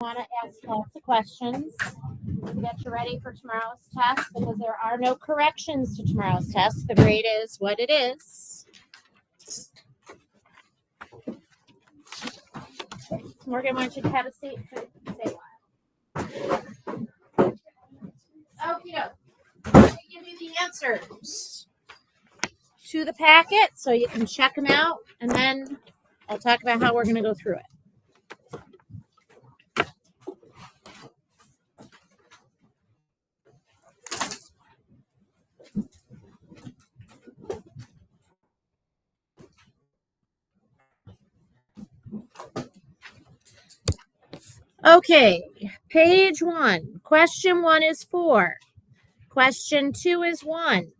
Want to ask lots of questions to get you ready for tomorrow's test because there are no corrections to tomorrow's test. The grade is what it is. Morgan, why don't you have a seat? Say what? Okay, I give you the answers to the packet so you can check them out, and then I'll talk about how we're going to go through it. Okay, page 1. Question 1 is 4. Question 2 is 1.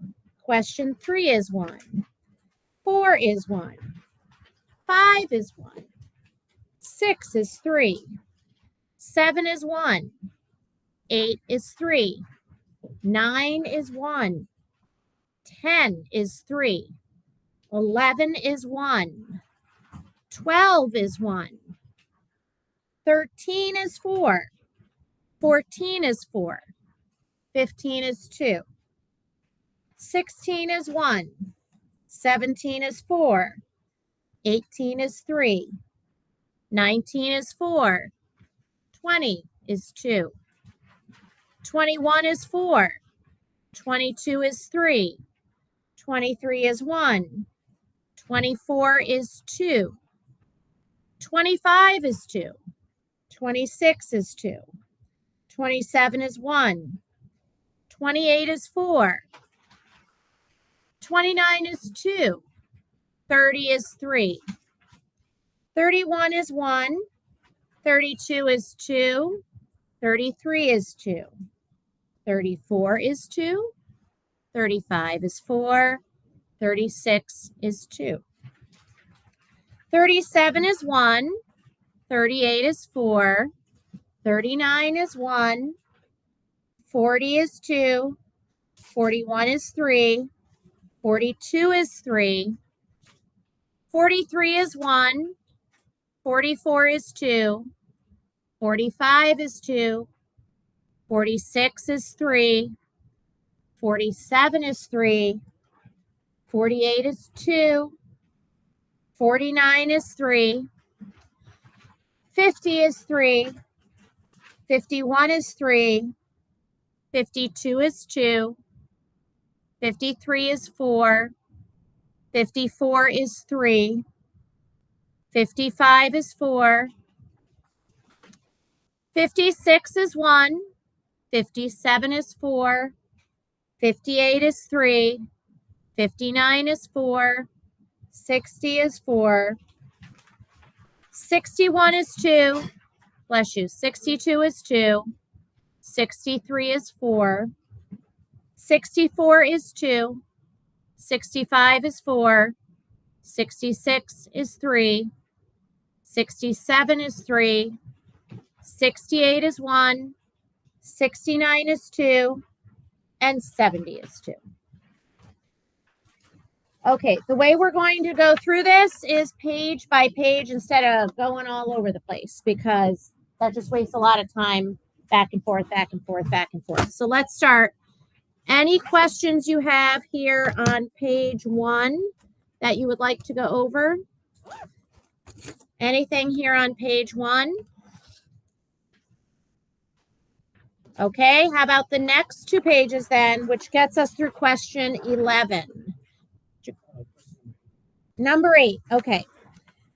Question 3 is 1. 4 is 1. 5 is 1. 6 is 3. 7 is 1. 8 is 3. 9 is 1. 10 is 3. 11 is 1. 12 is 1. 13 is 4. 14 is 4. 15 is 2. 16 is 1. 17 is 4. 18 is 3. 19 is 4. 20 is 2. 21 is 4. 22 is 3. 23 is 1. 24 is 2. 25 is 2. 26 is 2. 27 is 1. 28 is 4. 29 is 2. 30 is 3. 31 is 1. 32 is 2. 33 is 2. 34 is 2. 35 is 4. 36 is 2. 37 is 1. 38 is 4. 39 is 1. 40 is 2. 41 is 3. 42 is 3. 43 is 1. 44 is 2. 45 is 2. 46 is 3. 47 is 3. 48 is 2. 49 is 3. 50 is 3. 51 is 3. 52 is 2. 53 is 4. 54 is 3. 55 is 4. 56 is 1. 57 is 4. 58 is 3. 59 is 4. 60 is 4. 61 is 2. Bless you. 62 is 2. 63 is 4. 64 is 2. 65 is 4. 66 is 3. 67 is 3. 68 is 1. 69 is 2. And 70 is 2. Okay, the way we're going to go through this is page by page instead of going all over the place because that just wastes a lot of time back and forth, back and forth, back and forth. So let's start. Any questions you have here on page 1 that you would like to go over? Anything here on page 1? Okay, how about the next 2 pages then, which gets us through question 11. Number 8, okay.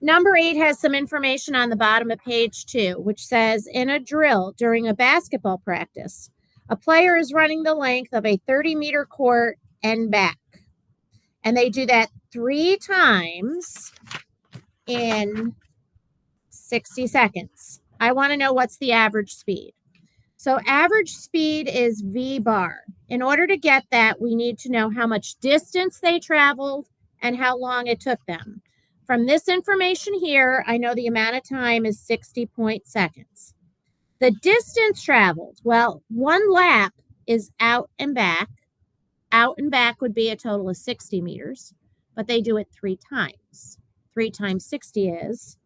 Number 8 has some information on the bottom of page 2, which says, in a drill during a basketball practice, a player is running the length of a 30-meter court and back. And they do that 3 times in 60 seconds. I want to know what's the average speed. So average speed is V bar. In order to get that, we need to know how much distance they traveled and how long it took them. From this information here, I know the amount of time is 60 seconds. The distance traveled, well, 1 lap is out and back. Out and back would be a total of 60 meters, but they do it 3 times. 3 times 60 is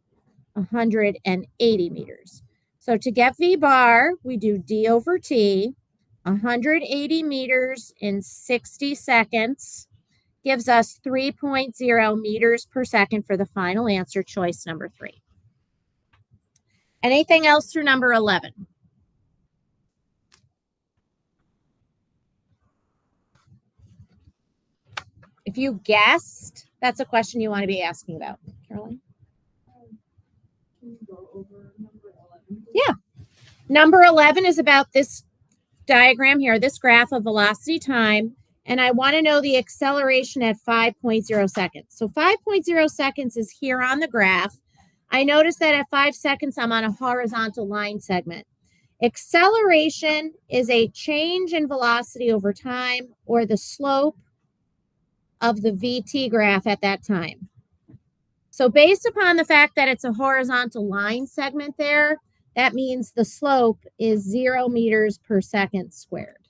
180 meters. So to get V bar, we do D over T. 180 meters in 60 seconds gives us 3.0 meters per second for the final answer, choice number 3. Anything else through number 11? If you guessed, that's a question you want to be asking about, Caroline. Can you go over number 11? Yeah. Number 11 is about this diagram here, this graph of velocity time, and I want to know the acceleration at 5.0 seconds. So 5.0 seconds is here on the graph. I notice that at 5 seconds, I'm on a horizontal line segment. Acceleration is a change in velocity over time, or the slope of the VT graph at that time. So based upon the fact that it's a horizontal line segment there, that means the slope is 0 meters per second squared.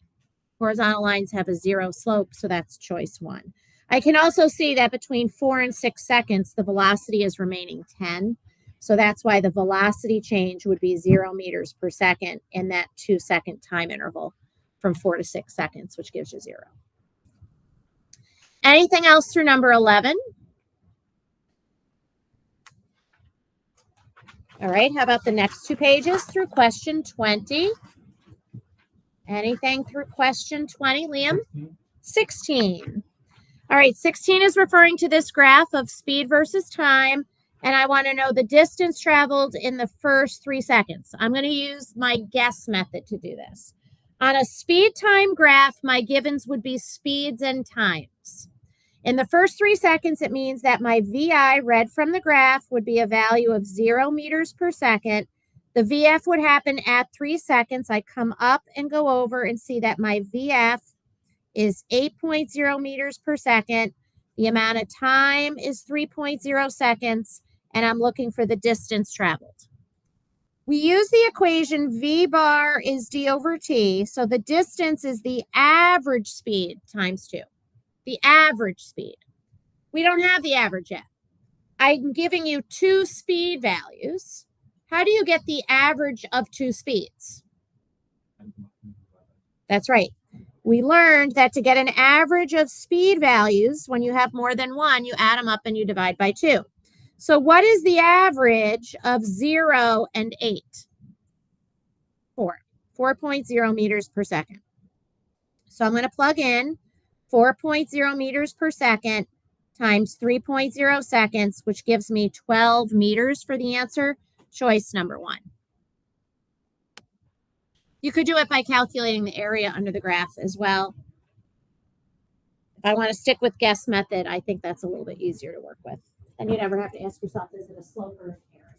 Horizontal lines have a 0 slope, so that's choice 1. I can also see that between 4 and 6 seconds, the velocity is remaining 10. So that's why the velocity change would be 0 meters per second in that 2-second time interval from 4 to 6 seconds, which gives you 0. Anything else through number 11? All right, how about the next 2 pages through question 20? Anything through question 20, Liam? 16. All right, 16 is referring to this graph of speed versus time, and I want to know the distance traveled in the first 3 seconds. I'm going to use my guess method to do this. On a speed time graph, my givens would be speeds and times. In the first 3 seconds, it means that my VI read from the graph would be a value of 0 meters per second. The VF would happen at 3 seconds. I come up and go over and see that my VF is 8.0 meters per second. The amount of time is 3.0 seconds, and I'm looking for the distance traveled. We use the equation V bar is D over T, so the distance is the average speed times 2. The average speed. We don't have the average yet. I'm giving you 2 speed values. How do you get the average of 2 speeds? That's right. We learned that to get an average of speed values, when you have more than one, you add them up and you divide by 2. So what is the average of 0 and 8? 4. 4.0 meters per second. So I'm going to plug in 4.0 meters per second times 3.0 seconds, which gives me 12 meters for the answer, choice number 1. You could do it by calculating the area under the graph as well. If I want to stick with guess method, I think that's a little bit easier to work with. And you never have to ask yourself, is it a slope or an area?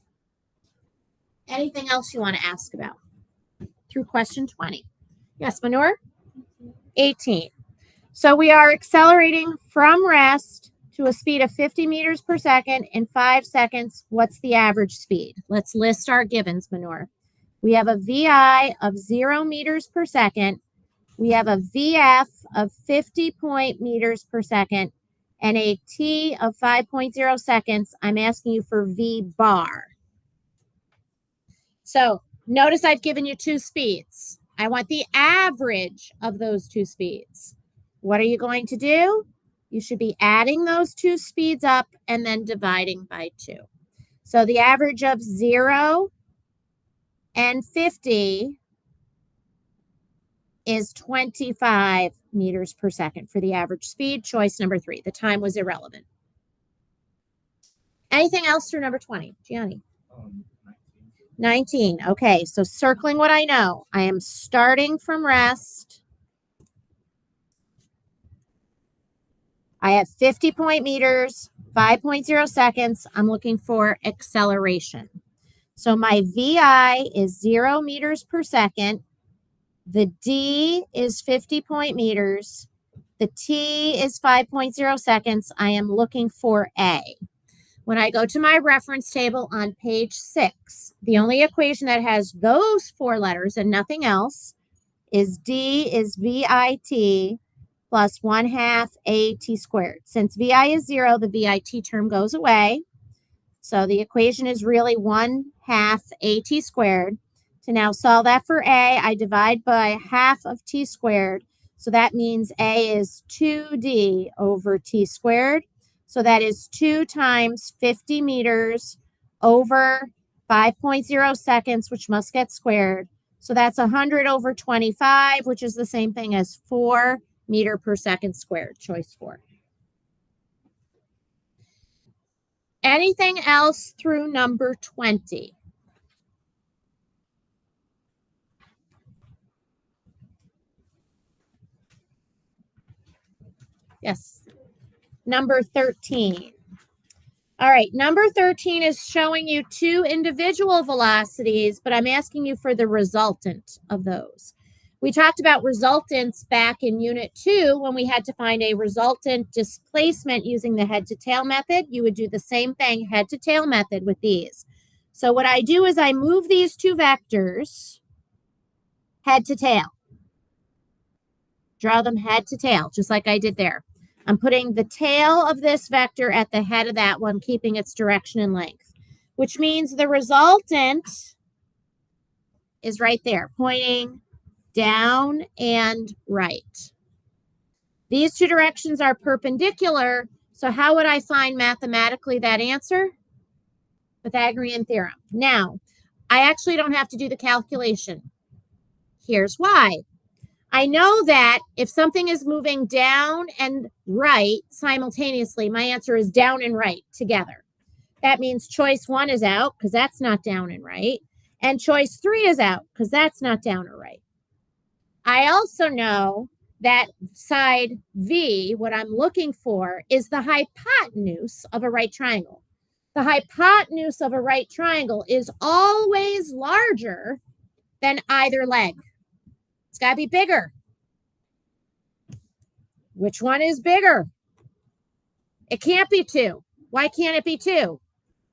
Anything else you want to ask about through question 20? Yes, Manur? 18. So we are accelerating from rest to a speed of 50 meters per second in 5 seconds. What's the average speed? Let's list our givens, Manur. We have a VI of 0 meters per second. We have a VF of 50 meters per second and a T of 5.0 seconds. I'm asking you for V bar. So notice I've given you 2 speeds. I want the average of those 2 speeds. What are you going to do? You should be adding those 2 speeds up and then dividing by 2. So the average of 0 and 50 is 25 meters per second for the average speed. Choice number 3. The time was irrelevant. Anything else through number 20? Gianni? 19. Okay, so circling what I know. I am starting from rest. I have 50 meters, 5.0 seconds. I'm looking for acceleration. So my VI is 0 meters per second. The D is 50 meters. The T is 5.0 seconds. I am looking for A. When I go to my reference table on page 6, the only equation that has those 4 letters and nothing else is D is VIT plus 1/2 AT squared. Since VI is 0, the VIT term goes away. So the equation is really 1/2 AT squared. To now solve that for a, I divide by half of t squared. So that means a is 2d over t squared. So that is 2 times 50 meters over 5.0 seconds, which must get squared. So that's 100 over 25, which is the same thing as 4 meter per second squared, choice 4. Anything else through number 20? Yes. Number 13. All right, number 13 is showing you 2 individual velocities, but I'm asking you for the resultant of those. We talked about resultants back in Unit 2 when we had to find a resultant displacement using the head-to-tail method. You would do the same thing, head-to-tail method, with these. So what I do is I move these 2 vectors head to tail. Draw them head to tail, just like I did there. I'm putting the tail of this vector at the head of that one, keeping its direction and length, which means the resultant is right there, pointing down and right. These 2 directions are perpendicular, so how would I find mathematically that answer? Pythagorean theorem. Now, I actually don't have to do the calculation. Here's why. I know that if something is moving down and right simultaneously, my answer is down and right together. That means choice 1 is out because that's not down and right. And choice 3 is out because that's not down or right. I also know that side V, what I'm looking for, is the hypotenuse of a right triangle. The hypotenuse of a right triangle is always larger than either leg. It's got to be bigger. Which one is bigger? It can't be 2. Why can't it be 2?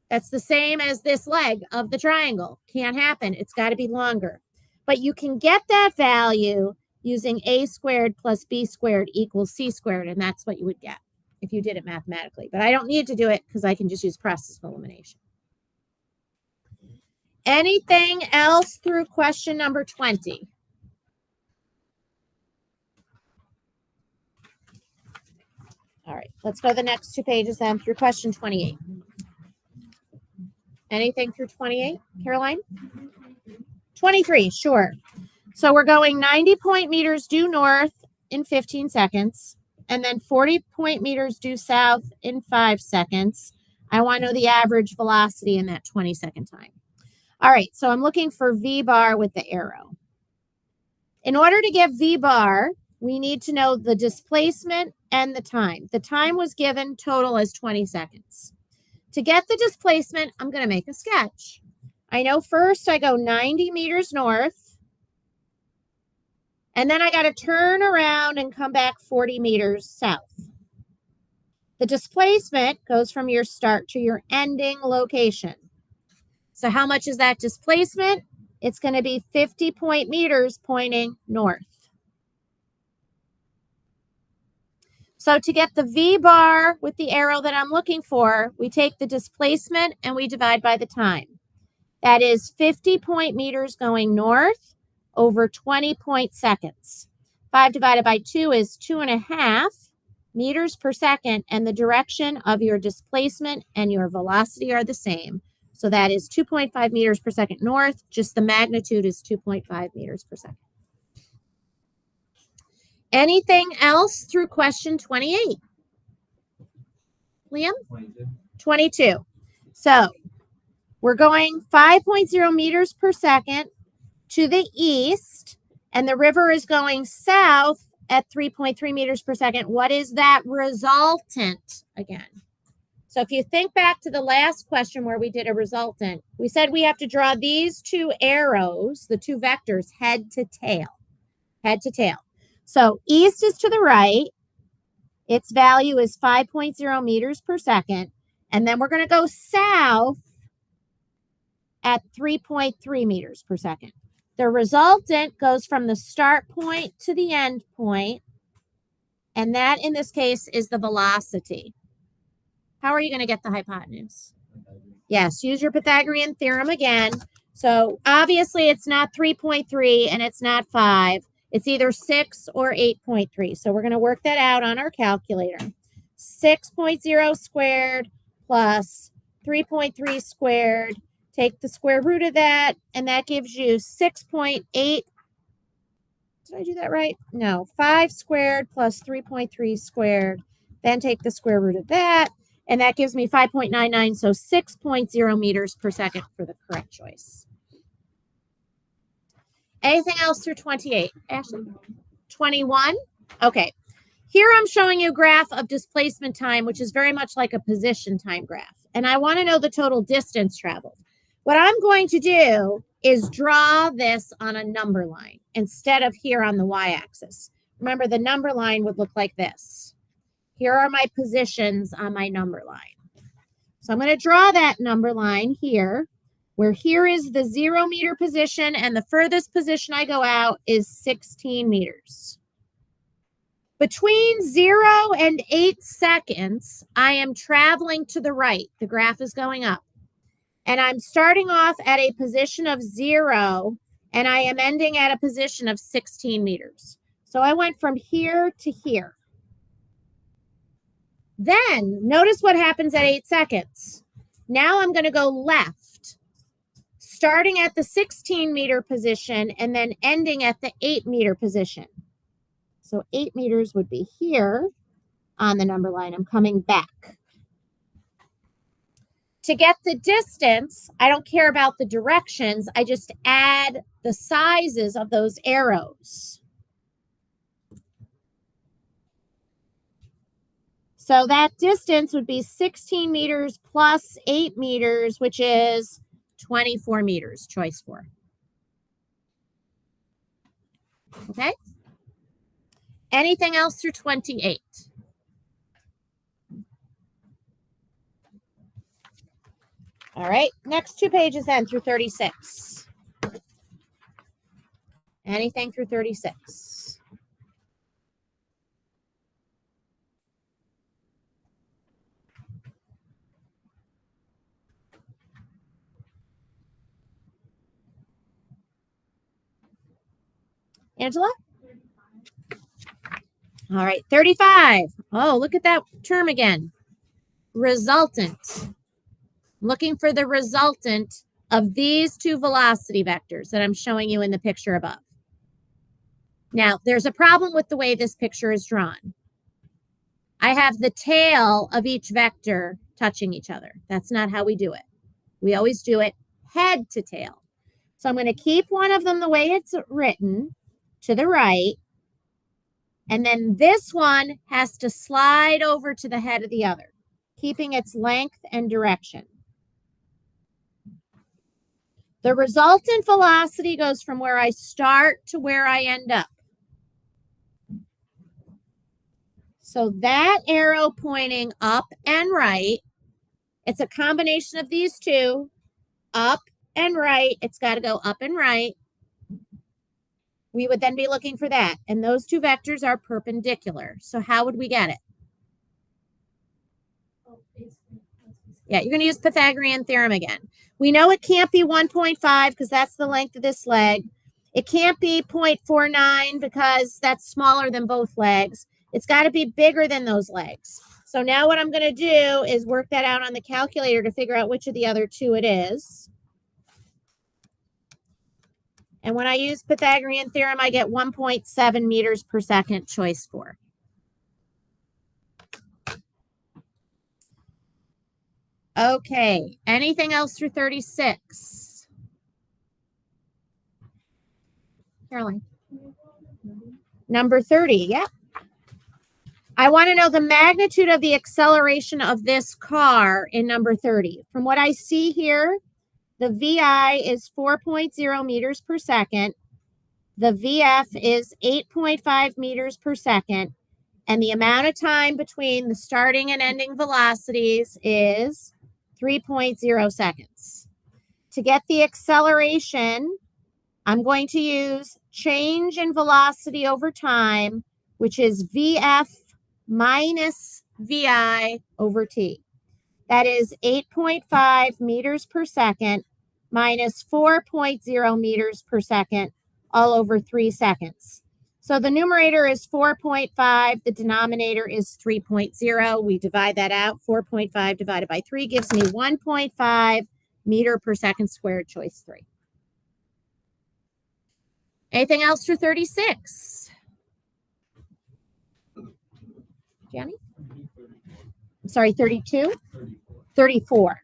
That's the same as this leg of the triangle. Can't happen. It's got to be longer. But you can get that value using a squared plus b squared equals c squared, and that's what you would get if you did it mathematically. But I don't need to do it because I can just use process of elimination. Anything else through question number 20? All right, let's go to the next 2 pages then through question 28. Anything through 28, Caroline? 23, sure. So we're going 90 point meters due north in 15 seconds, and then 40 point meters due south in 5 seconds. I want to know the average velocity in that 20-second time. All right, so I'm looking for V bar with the arrow. In order to get V bar, we need to know the displacement and the time. The time was given total as 20 seconds. To get the displacement, I'm going to make a sketch. I know first I go 90 meters north, and then I got to turn around and come back 40 meters south. The displacement goes from your start to your ending location. So how much is that displacement? It's going to be 50 point meters pointing north. So to get the V bar with the arrow that I'm looking for, we take the displacement and we divide by the time. That is 50 point meters going north over 20 point seconds. 5 divided by 2 is 2.5 meters per second, and the direction of your displacement and your velocity are the same. So that is 2.5 meters per second north, just the magnitude is 2.5 meters per second. Anything else through question 28? Liam? 22. So we're going 5.0 meters per second to the east, and the river is going south at 3.3 meters per second. What is that resultant again? So if you think back to the last question where we did a resultant, we said we have to draw these 2 arrows, the 2 vectors, head to tail. Head to tail. So east is to the right. Its value is 5.0 meters per second. And then we're going to go south at 3.3 meters per second. The resultant goes from the start point to the end point. And that, in this case, is the velocity. How are you going to get the hypotenuse? Yes, use your Pythagorean theorem again. So obviously it's not 3.3 and it's not 5. It's either 6 or 8.3. So we're going to work that out on our calculator. 6.0 squared plus 3.3 squared. Take the square root of that, and that gives you 6.8. Did I do that right? No. 5 squared plus 3.3 squared. Then take the square root of that, and that gives me 5.99, so 6.0 meters per second for the correct choice. Anything else through 28? Ashley? 21? Okay. Here I'm showing you a graph of displacement time, which is very much like a position time graph. And I want to know the total distance traveled. What I'm going to do is draw this on a number line instead of here on the y-axis. Remember, the number line would look like this. Here are my positions on my number line. So I'm going to draw that number line here, where here is the 0 meter position, and the furthest position I go out is 16 meters. Between 0 and 8 seconds, I am traveling to the right. The graph is going up. And I'm starting off at a position of 0, and I am ending at a position of 16 meters. So I went from here to here. Then notice what happens at 8 seconds. Now I'm going to go left, starting at the 16 meter position and then ending at the 8 meter position. So 8 meters would be here on the number line. I'm coming back. To get the distance, I don't care about the directions. I just add the sizes of those arrows. So that distance would be 16 meters plus 8 meters, which is 24 meters, choice 4. Okay? Anything else through 28? All right, next 2 pages then through 36. Anything through 36? Angela? All right, 35. Oh, look at that term again. Resultant. Looking for the resultant of these 2 velocity vectors that I'm showing you in the picture above. Now, there's a problem with the way this picture is drawn. I have the tail of each vector touching each other. That's not how we do it. We always do it head to tail. So I'm going to keep one of them the way it's written to the right. And then this one has to slide over to the head of the other, keeping its length and direction. The resultant velocity goes from where I start to where I end up. So that arrow pointing up and right, it's a combination of these 2, up and right. It's got to go up and right. We would then be looking for that. And those 2 vectors are perpendicular. So how would we get it? Yeah, you're going to use Pythagorean theorem again. We know it can't be 1.5 because that's the length of this leg. It can't be 0.49 because that's smaller than both legs. It's got to be bigger than those legs. So now what I'm going to do is work that out on the calculator to figure out which of the other 2 it is. And when I use Pythagorean theorem, I get 1.7 meters per second, choice 4. Okay, anything else through 36? Caroline. Number 30, yep. I want to know the magnitude of the acceleration of this car in number 30. From what I see here, the VI is 4.0 meters per second. The VF is 8.5 meters per second. And the amount of time between the starting and ending velocities is 3.0 seconds. To get the acceleration, I'm going to use change in velocity over time, which is VF minus VI over T. That is 8.5 meters per second minus 4.0 meters per second all over 3 seconds. So the numerator is 4.5. The denominator is 3.0. We divide that out. 4.5 divided by 3 gives me 1.5 meter per second squared, choice 3. Anything else for 36? Jenny? I'm sorry, 32? 34.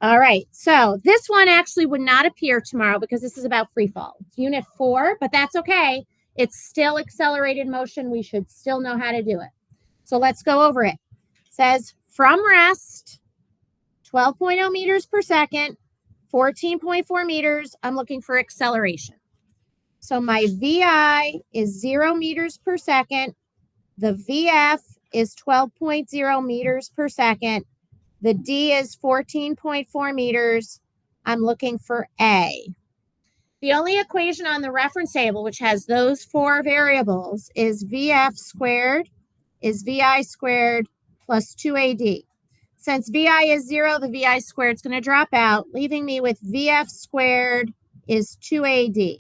All right, so this one actually would not appear tomorrow because this is about free fall. It's unit 4, but that's okay. It's still accelerated motion. We should still know how to do it. So let's go over it. It says from rest, 12.0 meters per second, 14.4 meters. I'm looking for acceleration. So my VI is 0 meters per second. The VF is 12.0 meters per second. The D is 14.4 meters. I'm looking for A. The only equation on the reference table which has those 4 variables is VF squared is VI squared plus 2AD. Since VI is 0, the VI squared is going to drop out, leaving me with VF squared is 2AD.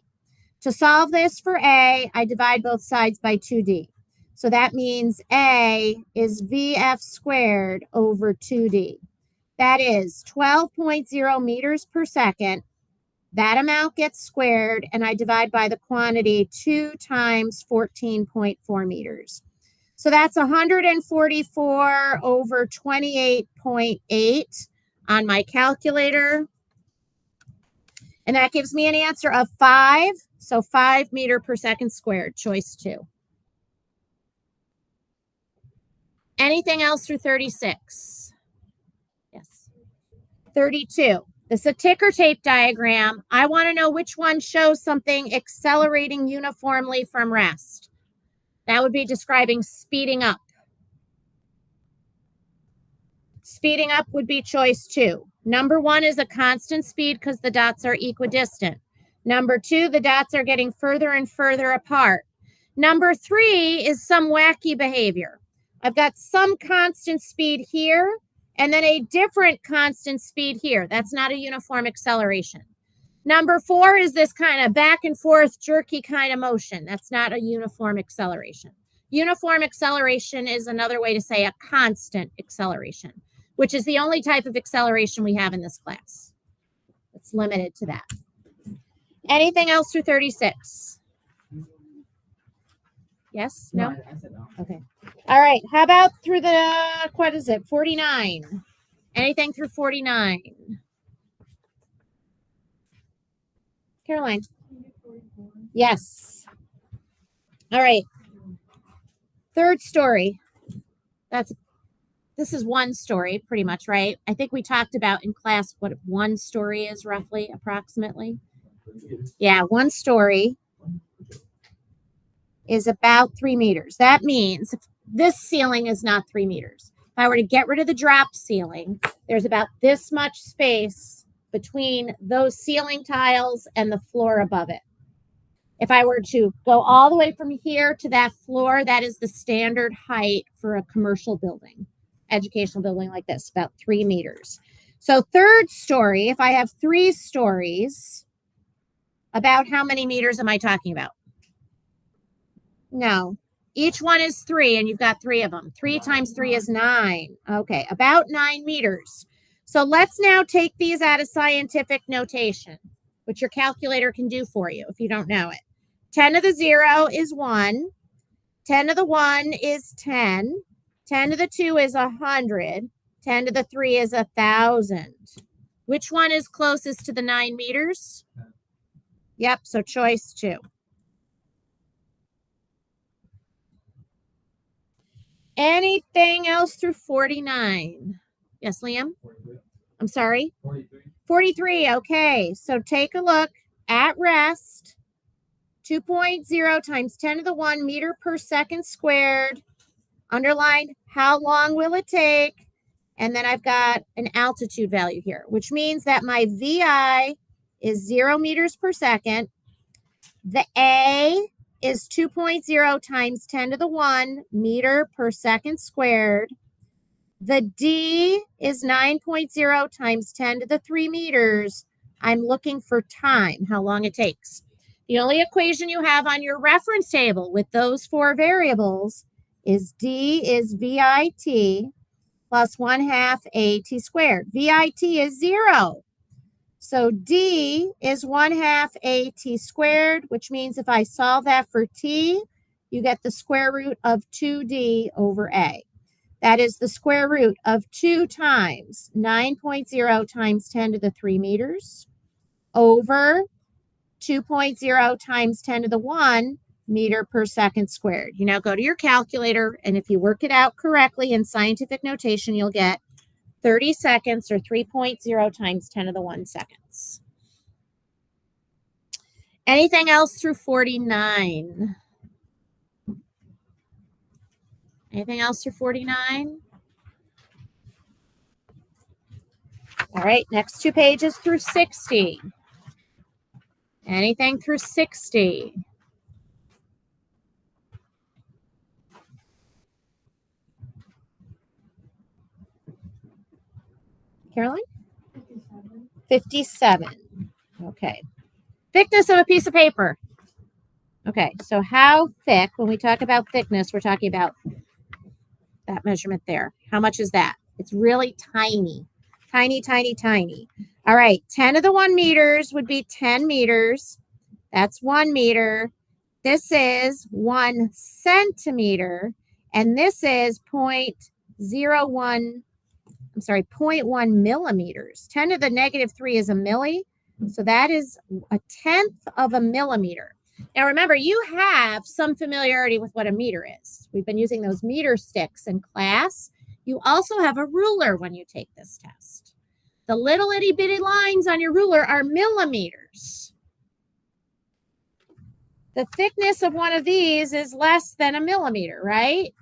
To solve this for A, I divide both sides by 2D. So that means A is VF squared over 2D. That is 12.0 meters per second. That amount gets squared, and I divide by the quantity 2 times 14.4 meters. So that's 144 over 28.8 on my calculator. And that gives me an answer of 5. So 5 meter per second squared, choice 2. Anything else through 36? Yes. 32. This is a ticker tape diagram. I want to know which one shows something accelerating uniformly from rest. That would be describing speeding up. Speeding up would be choice 2. Number 1 is a constant speed because the dots are equidistant. Number 2, the dots are getting further and further apart. Number 3 is some wacky behavior. I've got some constant speed here and then a different constant speed here. That's not a uniform acceleration. Number 4 is this kind of back and forth jerky kind of motion. That's not a uniform acceleration. Uniform acceleration is another way to say a constant acceleration, which is the only type of acceleration we have in this class. It's limited to that. Anything else through 36? Yes? No? I said no. Okay. All right. How about through the, what is it, 49? Anything through 49? Caroline? Yes. All right. Third story. This is one story, pretty much, right? I think we talked about in class what one story is roughly, approximately. Yeah, one story is about 3 meters. That means this ceiling is not 3 meters. If I were to get rid of the drop ceiling, there's about this much space between those ceiling tiles and the floor above it. If I were to go all the way from here to that floor, that is the standard height for a commercial building, educational building like this, about 3 meters. So third story, if I have 3 stories, about how many meters am I talking about? No, each one is 3 and you've got 3 of them. 3 times 3 is 9. Okay, about 9 meters. So let's now take these out of scientific notation, which your calculator can do for you if you don't know it. 10 to the 0 is 1. 10 to the 1 is 10. 10 to the 2 is 100. 10 to the 3 is 1,000. Which one is closest to the 9 meters? Yep, so choice 2. Anything else through 49? Yes, Liam? 43. I'm sorry? 43. 43, okay. So take a look at rest. 2.0 times 10 to the 1 meter per second squared. Underline, how long will it take? And then I've got an altitude value here, which means that my VI is 0 meters per second. The A is 2.0 times 10 to the 1 meter per second squared. The D is 9.0 times 10 to the 3 meters I'm looking for time, how long it takes. The only equation you have on your reference table with those four variables is D is VIT plus 1/2 AT squared. VIT is 0. So D is 1/2 AT squared, which means if I solve that for T, you get the square root of 2D over A. That is the square root of 2 times 9.0 times 10 to the 3 meters over 2.0 times 10 to the 1 meter per second squared. You now go to your calculator, and if you work it out correctly in scientific notation, you'll get 30 seconds or 3.0 times 10 to the 1 seconds. Anything else through 49? Anything else through 49? All right, next 2 pages through 60. Anything through 60? Caroline? 57. Okay. Thickness of a piece of paper. Okay, so how thick, when we talk about thickness, we're talking about that measurement there. How much is that? It's really tiny. Tiny, tiny, tiny. All right, 10 to the 1 meters would be 10 meters. That's 1 meter. This is 1 centimeter. And this is 0.1 millimeters. 10 to the negative 3 is a milli. So that is 1/10 of a millimeter. Now remember, you have some familiarity with what a meter is. We've been using those meter sticks in class. You also have a ruler when you take this test. The little itty bitty lines on your ruler are millimeters. The thickness of one of these is less than a millimeter, right?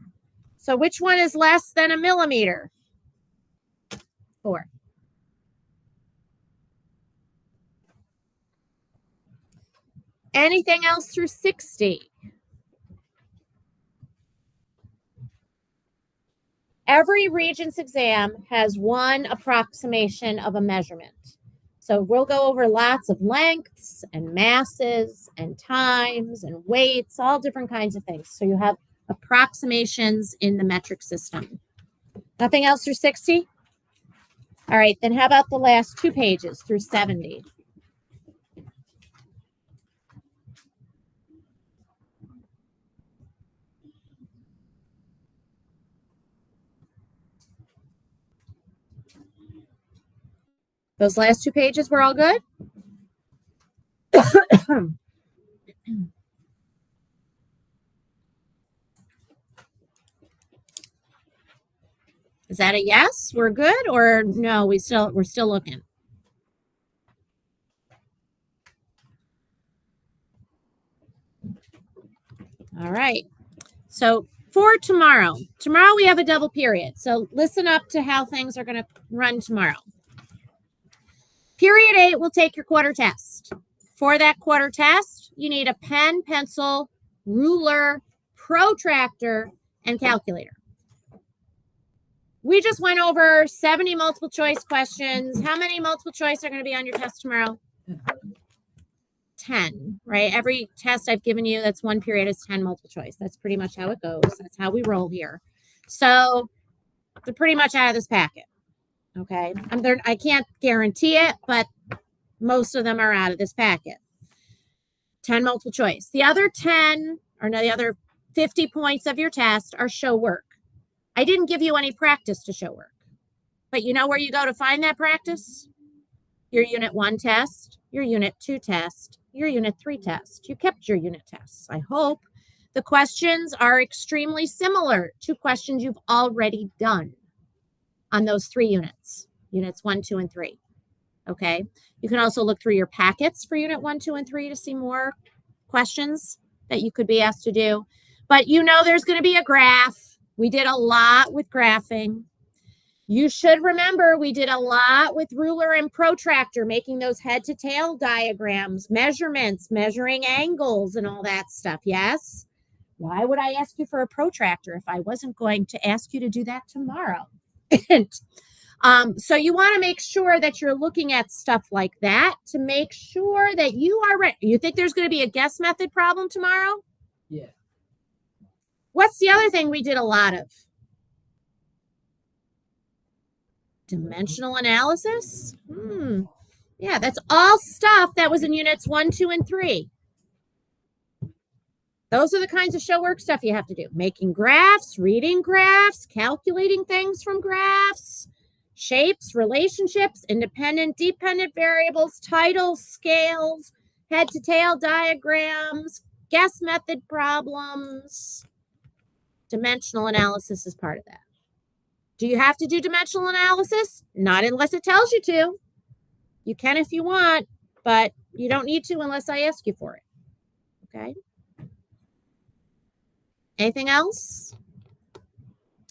So which one is less than a millimeter? 4. Anything else through 60? Every Regents exam has one approximation of a measurement. So we'll go over lots of lengths and masses and times and weights, all different kinds of things. So you have approximations in the metric system. Nothing else through 60? All right, then how about the last 2 pages through 70? Those last 2 pages were all good? Is that a yes? We're good, or no? We're still looking. All right. So for tomorrow we have a double period. So listen up to how things are going to run tomorrow. Period 8 will take your quarter test. For that quarter test, you need a pen, pencil, ruler, protractor, and calculator. We just went over 70 multiple choice questions. How many multiple choice are going to be on your test tomorrow? 10, right? Every test I've given you, that's 1 period, is 10 multiple choice. That's pretty much how it goes. That's how we roll here. So they're pretty much out of this packet. Okay. I can't guarantee it, but most of them are out of this packet. 10 multiple choice. The other 50 points of your test are show work. I didn't give you any practice to show work, but you know where you go to find that practice? Your Unit 1 test, your Unit 2 test, your Unit 3 test. You kept your unit tests, I hope. The questions are extremely similar to questions you've already done on those 3 units, Units 1, 2, and 3. Okay. You can also look through your packets for Unit 1, 2, and 3 to see more questions that you could be asked to do. But you know there's going to be a graph. We did a lot with graphing. You should remember we did a lot with ruler and protractor, making those head to tail diagrams, measurements, measuring angles, and all that stuff. Yes? Why would I ask you for a protractor if I wasn't going to ask you to do that tomorrow? So you want to make sure that you're looking at stuff like that to make sure that you are ready. You think there's going to be a guess method problem tomorrow? Yeah. What's the other thing we did a lot of? Dimensional analysis? Yeah, that's all stuff that was in units 1, 2, and 3. Those are the kinds of show work stuff you have to do. Making graphs, reading graphs, calculating things from graphs, shapes, relationships, independent, dependent variables, titles, scales, head to tail diagrams, guess method problems. Dimensional analysis is part of that. Do you have to do dimensional analysis? Not unless it tells you to. You can if you want, but you don't need to unless I ask you for it. Okay? Anything else?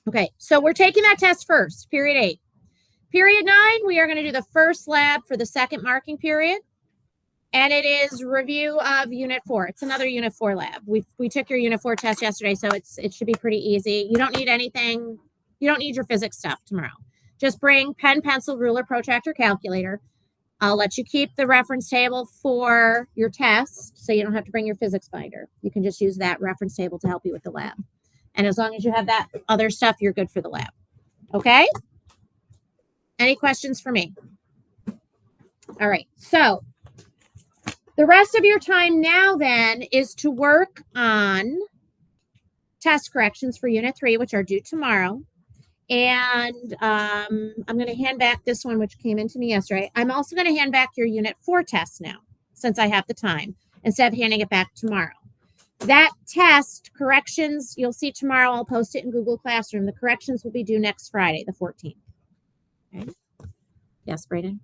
Okay, so we're taking that test first, period 8. Period 9, we are going to do the first lab for the second marking period. And it is review of Unit 4. It's another Unit 4 lab. We took your Unit 4 test yesterday, so it should be pretty easy. You don't need anything. You don't need your physics stuff tomorrow. Just bring pen, pencil, ruler, protractor, calculator. I'll let you keep the reference table for your test, so you don't have to bring your physics binder. You can just use that reference table to help you with the lab. And as long as you have that other stuff, you're good for the lab. Okay? Any questions for me? All right. So the rest of your time now then is to work on test corrections for Unit 3, which are due tomorrow. And I'm going to hand back this one, which came into me yesterday. I'm also going to hand back your Unit 4 test now, since I have the time, instead of handing it back tomorrow. That test, corrections, you'll see tomorrow. I'll post it in Google Classroom. The corrections will be due next Friday, the 14th. Okay. Yes, Brayden?